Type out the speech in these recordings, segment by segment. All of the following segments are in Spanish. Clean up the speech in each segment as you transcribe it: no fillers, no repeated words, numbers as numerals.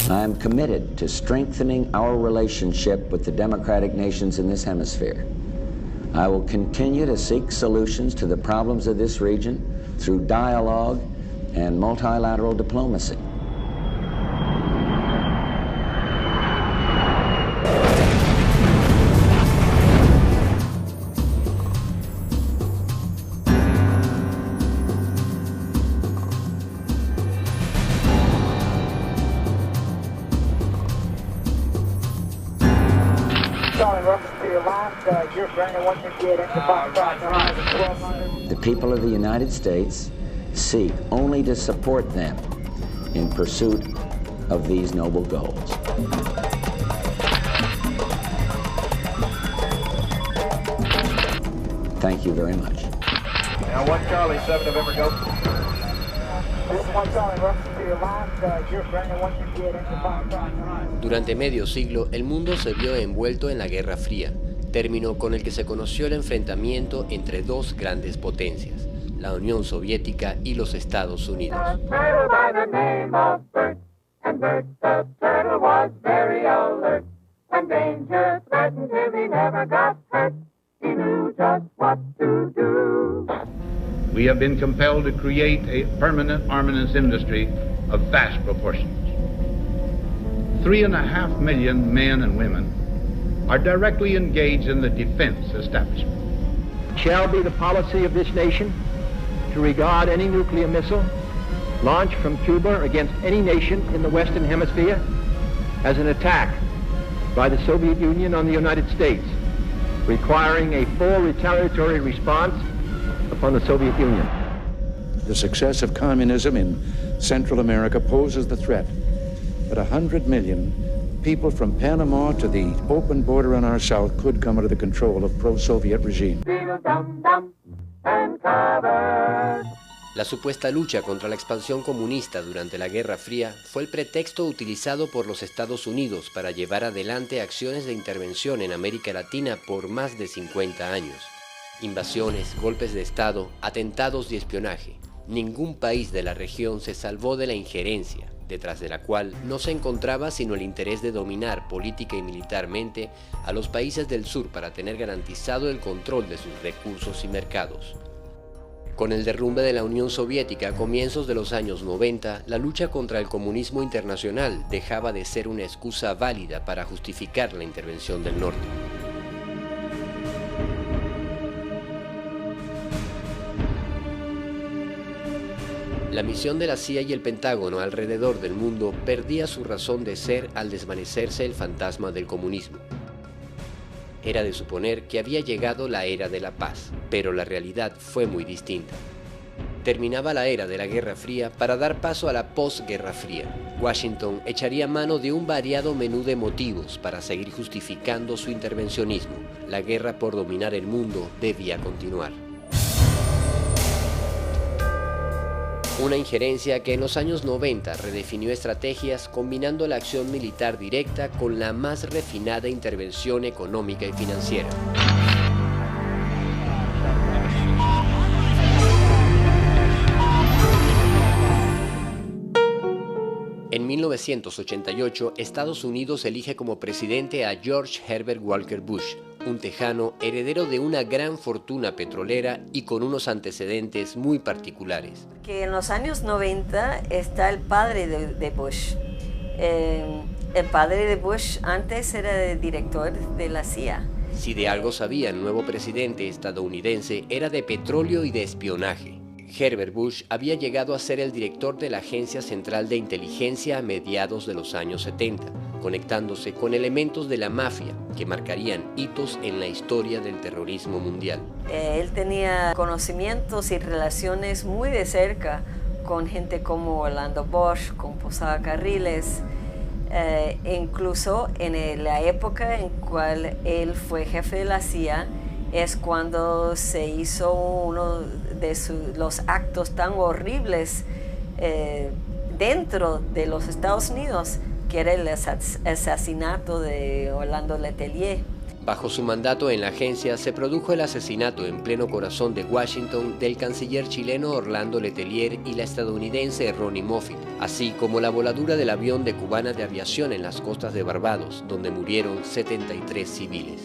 I am committed to strengthening our relationship with the democratic nations in this hemisphere. I will continue to seek solutions to the problems of this region through dialogue and multilateral diplomacy. The people of the United States seek only to support them in pursuit of these noble goals. Thank you very much. Now 1 Charlie, 7 November, go. Durante medio siglo, el mundo se vio envuelto en la Guerra Fría, término con el que se conoció el enfrentamiento entre dos grandes potencias, la Unión Soviética y los Estados Unidos. We have been compelled to create a permanent armaments industry of vast proportions. 3.5 million men and women are directly engaged in the defense establishment. It shall be the policy of this nation to regard any nuclear missile launched from Cuba against any nation in the Western Hemisphere as an attack by the Soviet Union on the United States, requiring a full retaliatory response upon the Soviet Union. The success of communism in Central America poses the threat that 100 million people from Panama to the open border on our south could come under the control of pro-Soviet regime. La supuesta lucha contra la expansión comunista durante la Guerra Fría fue el pretexto utilizado por los Estados Unidos para llevar adelante acciones de intervención en América Latina por más de 50 años. Invasiones, golpes de Estado, atentados y espionaje. Ningún país de la región se salvó de la injerencia, detrás de la cual no se encontraba sino el interés de dominar política y militarmente a los países del sur para tener garantizado el control de sus recursos y mercados. Con el derrumbe de la Unión Soviética a comienzos de los años 90, la lucha contra el comunismo internacional dejaba de ser una excusa válida para justificar la intervención del norte. La misión de la CIA y el Pentágono alrededor del mundo perdía su razón de ser al desvanecerse el fantasma del comunismo. Era de suponer que había llegado la era de la paz, pero la realidad fue muy distinta. Terminaba la era de la Guerra Fría para dar paso a la posguerra fría. Washington echaría mano de un variado menú de motivos para seguir justificando su intervencionismo. La guerra por dominar el mundo debía continuar. Una injerencia que en los años 90 redefinió estrategias combinando la acción militar directa con la más refinada intervención económica y financiera. En 1988, Estados Unidos elige como presidente a George Herbert Walker Bush, un tejano heredero de una gran fortuna petrolera y con unos antecedentes muy particulares. Que en los años 90 está el padre de Bush. El padre de Bush antes era el director de la CIA. Si de algo sabía el nuevo presidente estadounidense, era de petróleo y de espionaje. Herbert Bush había llegado a ser el director de la Agencia Central de Inteligencia a mediados de los años 70, conectándose con elementos de la mafia que marcarían hitos en la historia del terrorismo mundial. Él tenía conocimientos y relaciones muy de cerca con gente como Orlando Bosch, con Posada Carriles, incluso en la época en cual él fue jefe de la CIA, es cuando se hizo uno de los actos tan horribles dentro de los Estados Unidos, que era el asesinato de Orlando Letelier. Bajo su mandato en la agencia se produjo el asesinato en pleno corazón de Washington del canciller chileno Orlando Letelier y la estadounidense Ronnie Moffett, así como la voladura del avión de Cubana de Aviación en las costas de Barbados, donde murieron 73 civiles.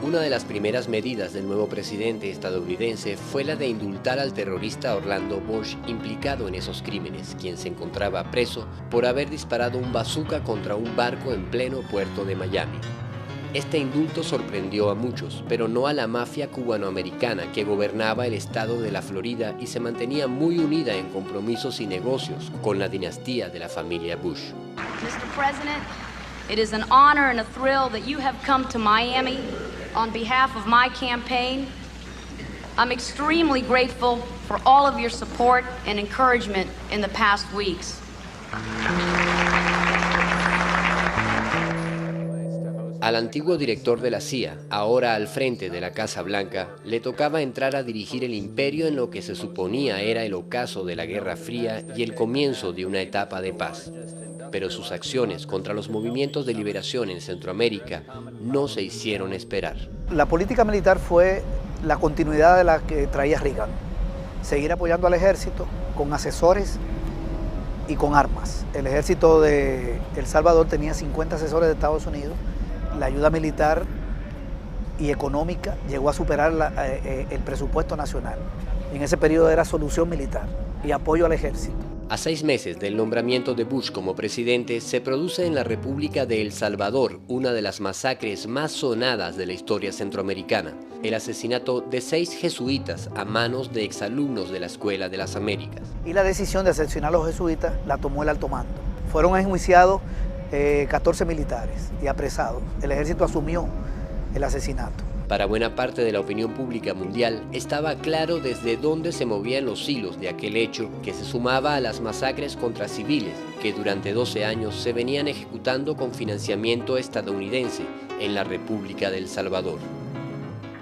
Una de las primeras medidas del nuevo presidente estadounidense fue la de indultar al terrorista Orlando Bush implicado en esos crímenes, quien se encontraba preso por haber disparado un bazooka contra un barco en pleno puerto de Miami. Este indulto sorprendió a muchos, pero no a la mafia cubanoamericana que gobernaba el estado de la Florida y se mantenía muy unida en compromisos y negocios con la dinastía de la familia Bush. Mr. President, it is an honor and a thrill that you have come to Miami on behalf of my campaign. I'm extremely grateful for all of your support and encouragement in the past weeks. Al antiguo director de la CIA, ahora al frente de la Casa Blanca, le tocaba entrar a dirigir el imperio en lo que se suponía era el ocaso de la Guerra Fría y el comienzo de una etapa de paz. Pero sus acciones contra los movimientos de liberación en Centroamérica no se hicieron esperar. La política militar fue la continuidad de la que traía Reagan. Seguir apoyando al ejército con asesores y con armas. El ejército de El Salvador tenía 50 asesores de Estados Unidos. La ayuda militar y económica llegó a superar el presupuesto nacional. En ese periodo era solución militar y apoyo al ejército. A 6 meses del nombramiento de Bush como presidente, se produce en la República de El Salvador una de las masacres más sonadas de la historia centroamericana, el asesinato de 6 jesuitas a manos de exalumnos de la Escuela de las Américas. Y la decisión de asesinar a los jesuitas la tomó el alto mando. Fueron enjuiciados 14 militares y apresados. El ejército asumió el asesinato. Para buena parte de la opinión pública mundial, estaba claro desde dónde se movían los hilos de aquel hecho que se sumaba a las masacres contra civiles que durante 12 años se venían ejecutando con financiamiento estadounidense en la República de El Salvador.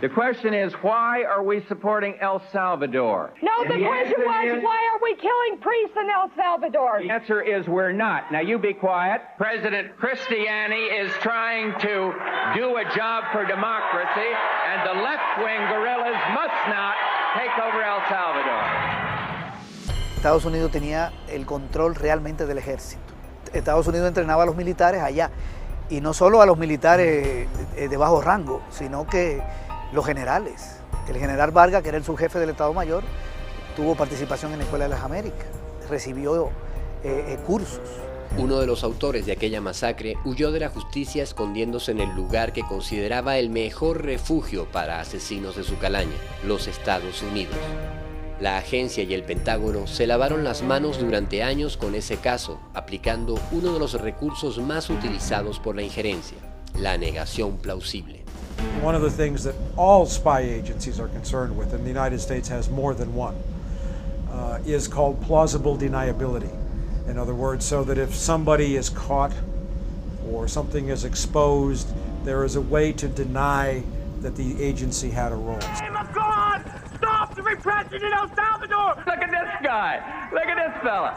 The question is, why are we supporting El Salvador? No, the question was, why are we killing priests in El Salvador? The answer is we're not. Now you be quiet. President Cristiani is trying to do a job for democracy, and the left-wing guerrillas must not take over El Salvador. Estados Unidos tenía el control realmente del ejército. Estados Unidos entrenaba a los militares allá, y no solo a los militares de bajo rango, sino que los generales. El general Vargas, que era el subjefe del Estado Mayor, tuvo participación en la Escuela de las Américas, recibió cursos. Uno de los autores de aquella masacre huyó de la justicia escondiéndose en el lugar que consideraba el mejor refugio para asesinos de su calaña, los Estados Unidos. La agencia y el Pentágono se lavaron las manos durante años con ese caso, aplicando uno de los recursos más utilizados por la injerencia, la negación plausible. One of the things that all spy agencies are concerned with, and the United States has more than one, is called plausible deniability. In other words, so that if somebody is caught or something is exposed, there is a way to deny that the agency had a role. Name of God, stop the repression in El Salvador! Look at this guy. Look at this fella.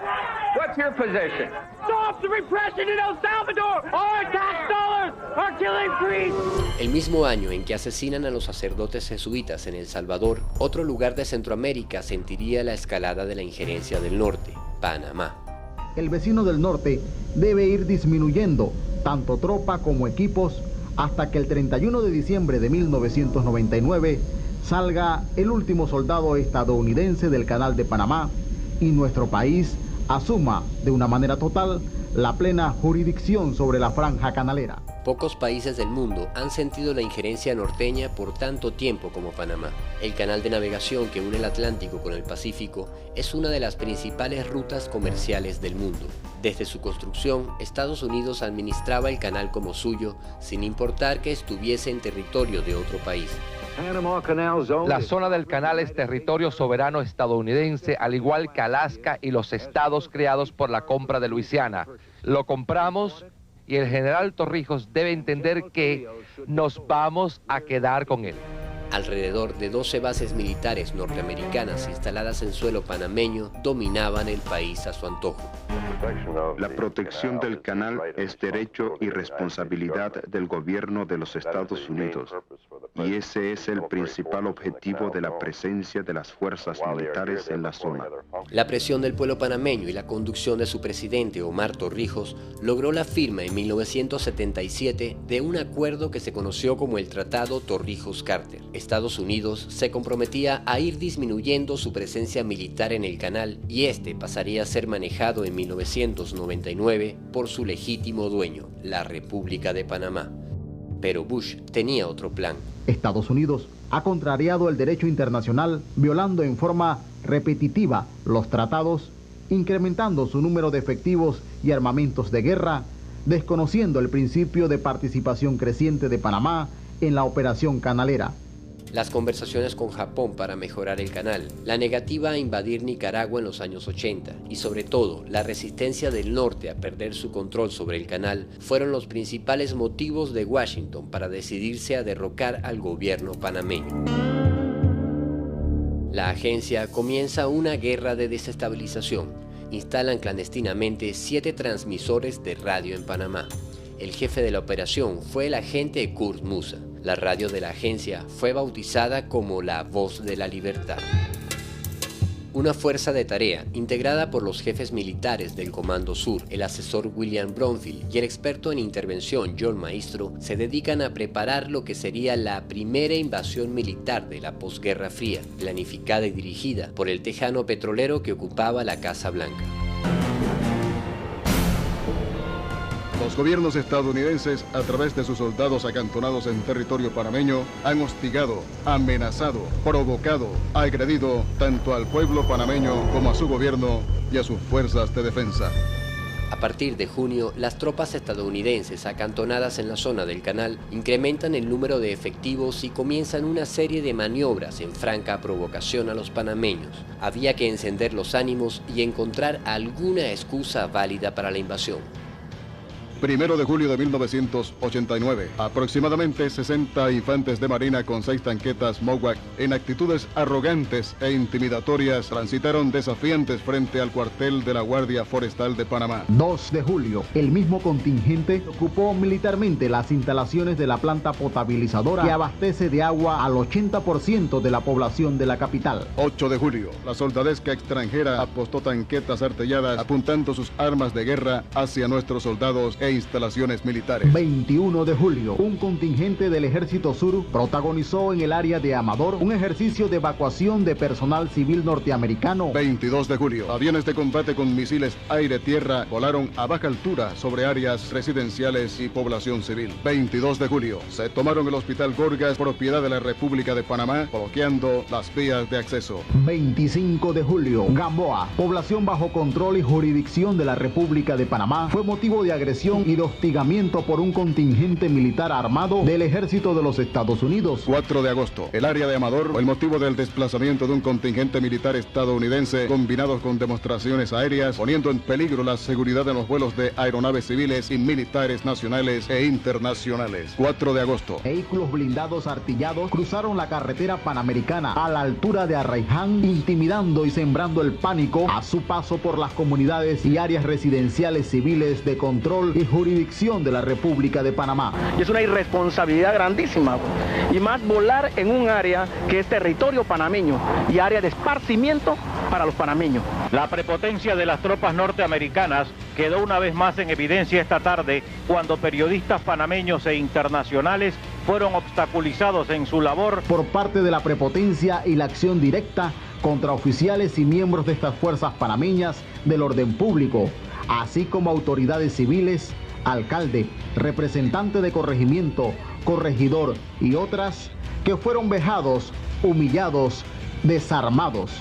What's your position? Stop the repression in El Salvador! Our tax dollars are killing priests! El mismo año en que asesinan a los sacerdotes jesuitas en El Salvador, otro lugar de Centroamérica sentiría la escalada de la injerencia del norte, Panamá. El vecino del norte debe ir disminuyendo tanto tropa como equipos hasta que el 31 de diciembre de 1999 salga el último soldado estadounidense del Canal de Panamá y nuestro país asuma de una manera total la plena jurisdicción sobre la franja canalera. Pocos países del mundo han sentido la injerencia norteña por tanto tiempo como Panamá. El canal de navegación que une el Atlántico con el Pacífico es una de las principales rutas comerciales del mundo. Desde su construcción, Estados Unidos administraba el canal como suyo, sin importar que estuviese en territorio de otro país. La zona del canal es territorio soberano estadounidense, al igual que Alaska y los estados creados por la compra de Luisiana. Lo compramos y el general Torrijos debe entender que nos vamos a quedar con él. Alrededor de 12 bases militares norteamericanas instaladas en suelo panameño dominaban el país a su antojo. La protección del canal es derecho y responsabilidad del gobierno de los Estados Unidos, y ese es el principal objetivo de la presencia de las fuerzas militares en la zona. La presión del pueblo panameño y la conducción de su presidente Omar Torrijos logró la firma en 1977 de un acuerdo que se conoció como el Tratado Torrijos-Carter. Estados Unidos se comprometía a ir disminuyendo su presencia militar en el canal y este pasaría a ser manejado en 1999 por su legítimo dueño, la República de Panamá. Pero Bush tenía otro plan. Estados Unidos ha contrariado el derecho internacional, violando en forma repetitiva los tratados, incrementando su número de efectivos y armamentos de guerra, desconociendo el principio de participación creciente de Panamá en la operación canalera. Las conversaciones con Japón para mejorar el canal, la negativa a invadir Nicaragua en los años 80 y sobre todo la resistencia del norte a perder su control sobre el canal fueron los principales motivos de Washington para decidirse a derrocar al gobierno panameño. La agencia comienza una guerra de desestabilización. Instalan clandestinamente 7 transmisores de radio en Panamá. El jefe de la operación fue el agente Kurt Musa. La radio de la agencia fue bautizada como la Voz de la Libertad. Una fuerza de tarea integrada por los jefes militares del Comando Sur, el asesor William Bromfield y el experto en intervención John Maestro se dedican a preparar lo que sería la primera invasión militar de la posguerra fría, planificada y dirigida por el tejano petrolero que ocupaba la Casa Blanca. Los gobiernos estadounidenses, a través de sus soldados acantonados en territorio panameño, han hostigado, amenazado, provocado, agredido tanto al pueblo panameño como a su gobierno y a sus fuerzas de defensa. A partir de junio, las tropas estadounidenses acantonadas en la zona del canal incrementan el número de efectivos y comienzan una serie de maniobras en franca provocación a los panameños. Había que encender los ánimos y encontrar alguna excusa válida para la invasión. 1 de julio de 1989, aproximadamente 60 infantes de marina con 6 tanquetas Mowak en actitudes arrogantes e intimidatorias transitaron desafiantes frente al cuartel de la Guardia Forestal de Panamá. 2 de julio, el mismo contingente ocupó militarmente las instalaciones de la planta potabilizadora que abastece de agua al 80% de la población de la capital. 8 de julio, la soldadesca extranjera apostó tanquetas artilladas apuntando sus armas de guerra hacia nuestros soldados e instalaciones militares. 21 de julio, un contingente del Ejército Sur protagonizó en el área de Amador un ejercicio de evacuación de personal civil norteamericano. 22 de julio, aviones de combate con misiles aire-tierra volaron a baja altura sobre áreas residenciales y población civil. 22 de julio, se tomaron el Hospital Gorgas, propiedad de la República de Panamá, bloqueando las vías de acceso. 25 de julio, Gamboa, población bajo control y jurisdicción de la República de Panamá, fue motivo de agresión y de hostigamiento por un contingente militar armado del ejército de los Estados Unidos. 4 de agosto, el área de Amador fue el motivo del desplazamiento de un contingente militar estadounidense combinado con demostraciones aéreas, poniendo en peligro la seguridad de los vuelos de aeronaves civiles y militares nacionales e internacionales. 4 de agosto. Vehículos blindados artillados cruzaron la carretera panamericana a la altura de Arraiján, intimidando y sembrando el pánico a su paso por las comunidades y áreas residenciales civiles de control y jurisdicción de la República de Panamá. Y es una irresponsabilidad grandísima, y más volar en un área que es territorio panameño y área de esparcimiento para los panameños. La prepotencia de las tropas norteamericanas quedó una vez más en evidencia esta tarde cuando periodistas panameños e internacionales fueron obstaculizados en su labor por parte de la prepotencia y la acción directa contra oficiales y miembros de estas fuerzas panameñas del orden público, así como autoridades civiles, alcalde, representante de corregimiento, corregidor y otras que fueron vejados, humillados, desarmados.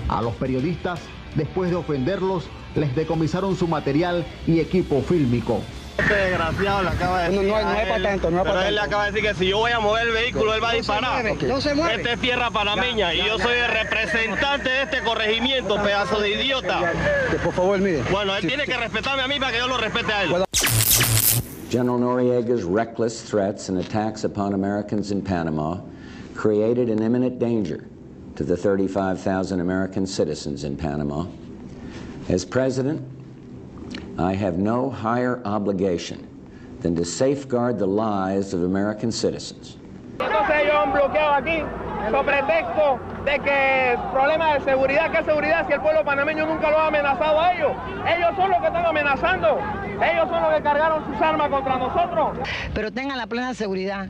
A los periodistas, después de ofenderlos, les decomisaron su material y equipo fílmico. Este desgraciado le acaba de decir. No es para tanto, no es para tanto. Pero él le acaba de decir que si yo voy a mover el vehículo, él va a disparar. No se mueve. Esta es tierra panameña y yo soy el representante de este corregimiento, pedazo de idiota. Por favor, mire. Bueno, él tiene que respetarme a mí para que yo lo respete a él. General Noriega's reckless threats and attacks upon Americans in Panama created an imminent danger to the 35,000 American citizens in Panama. As president, I have no higher obligation than to safeguard the lives of American citizens. Entonces ellos han bloqueado aquí con pretexto de que problema de seguridad, ¿qué seguridad si el pueblo panameño nunca lo ha amenazado a ellos? Ellos son los que están amenazando, ellos son los que cargaron sus armas contra nosotros. Pero tengan la plena seguridad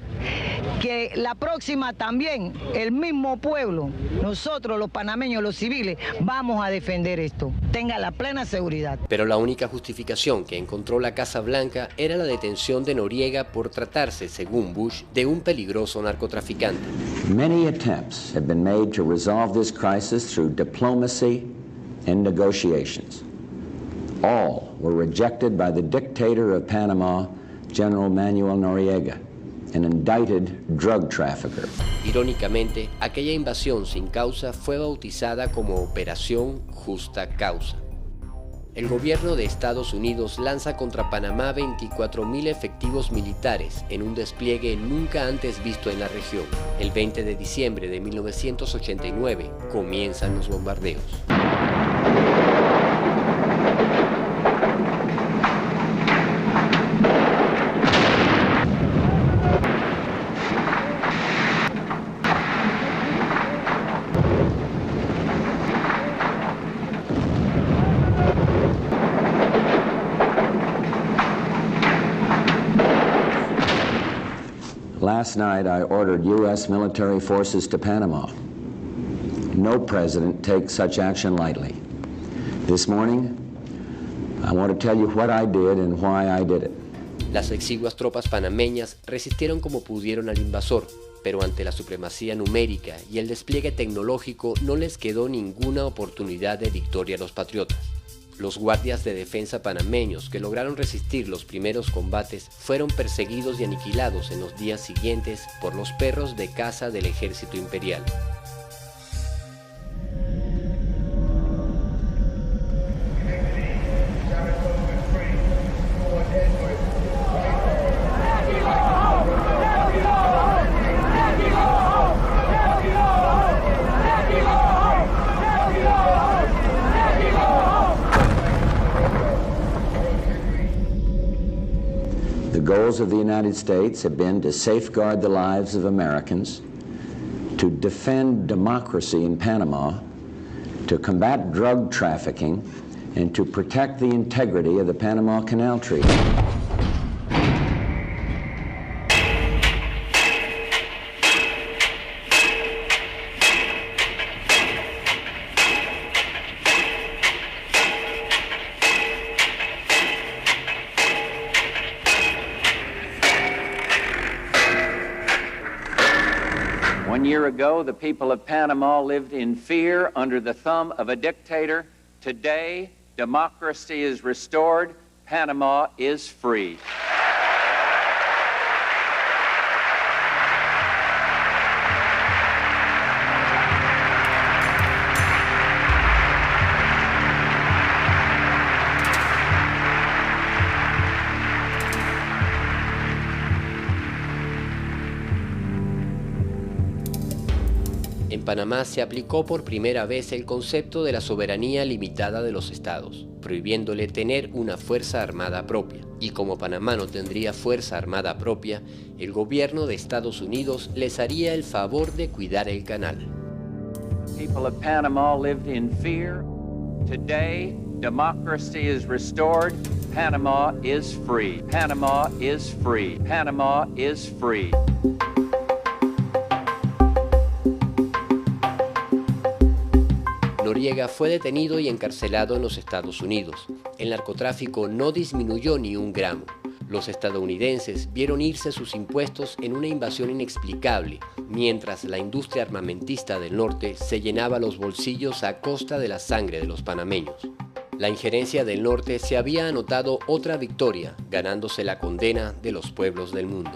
que la próxima también, el mismo pueblo, nosotros los panameños, los civiles, vamos a defender esto. Tengan la plena seguridad. Pero la única justificación que encontró la Casa Blanca era la detención de Noriega por tratarse, según Bush, de un peligroso narcotraficante. Many attempts have been made to resolve this crisis through diplomacy and negotiations. All were rejected by the dictator of Panama, General Manuel Noriega, an indicted drug trafficker. Irónicamente, aquella invasión sin causa fue bautizada como Operación Justa Causa. El gobierno de Estados Unidos lanza contra Panamá 24.000 efectivos militares en un despliegue nunca antes visto en la región. El 20 de diciembre de 1989 comienzan los bombardeos. Last night, I ordered U.S. military forces to Panama. No president takes such action lightly. This morning, I want to tell you what I did and why I did it. Las exiguas tropas panameñas resistieron como pudieron al invasor, pero ante la supremacía numérica y el despliegue tecnológico no les quedó ninguna oportunidad de victoria a los patriotas. Los guardias de defensa panameños que lograron resistir los primeros combates fueron perseguidos y aniquilados en los días siguientes por los perros de caza del ejército imperial. The goals of the United States have been to safeguard the lives of Americans, to defend democracy in Panama, to combat drug trafficking, and to protect the integrity of the Panama Canal Treaty. One year ago, the people of Panama lived in fear under the thumb of a dictator. Today, democracy is restored. Panama is free. En Panamá se aplicó por primera vez el concepto de la soberanía limitada de los estados, prohibiéndole tener una fuerza armada propia. Y como Panamá no tendría fuerza armada propia, el gobierno de Estados Unidos les haría el favor de cuidar el canal. People of Panama lived in fear. Today, democracy is restored. Panama is free. Panama is free. Panama is free. Noriega fue detenido y encarcelado en los Estados Unidos. El narcotráfico no disminuyó ni un gramo. Los estadounidenses vieron irse sus impuestos en una invasión inexplicable, mientras la industria armamentista del norte se llenaba los bolsillos a costa de la sangre de los panameños. La injerencia del norte se había anotado otra victoria, ganándose la condena de los pueblos del mundo.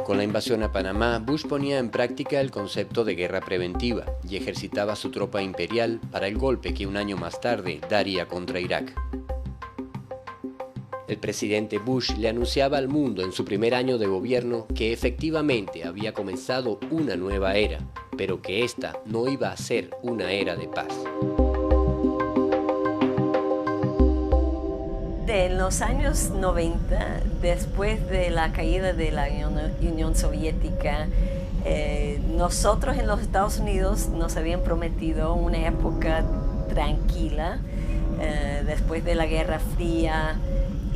Con la invasión a Panamá, Bush ponía en práctica el concepto de guerra preventiva y ejercitaba su tropa imperial para el golpe que un año más tarde daría contra Irak. El presidente Bush le anunciaba al mundo en su primer año de gobierno que efectivamente había comenzado una nueva era, pero que esta no iba a ser una era de paz. En los años 90, después de la caída de la Unión Soviética, nosotros en los Estados Unidos nos habían prometido una época tranquila después de la Guerra Fría,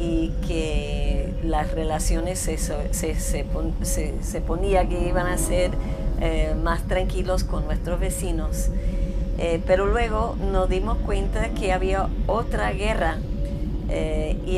y que las relaciones se ponía que iban a ser más tranquilos con nuestros vecinos. Pero luego nos dimos cuenta que había otra guerra y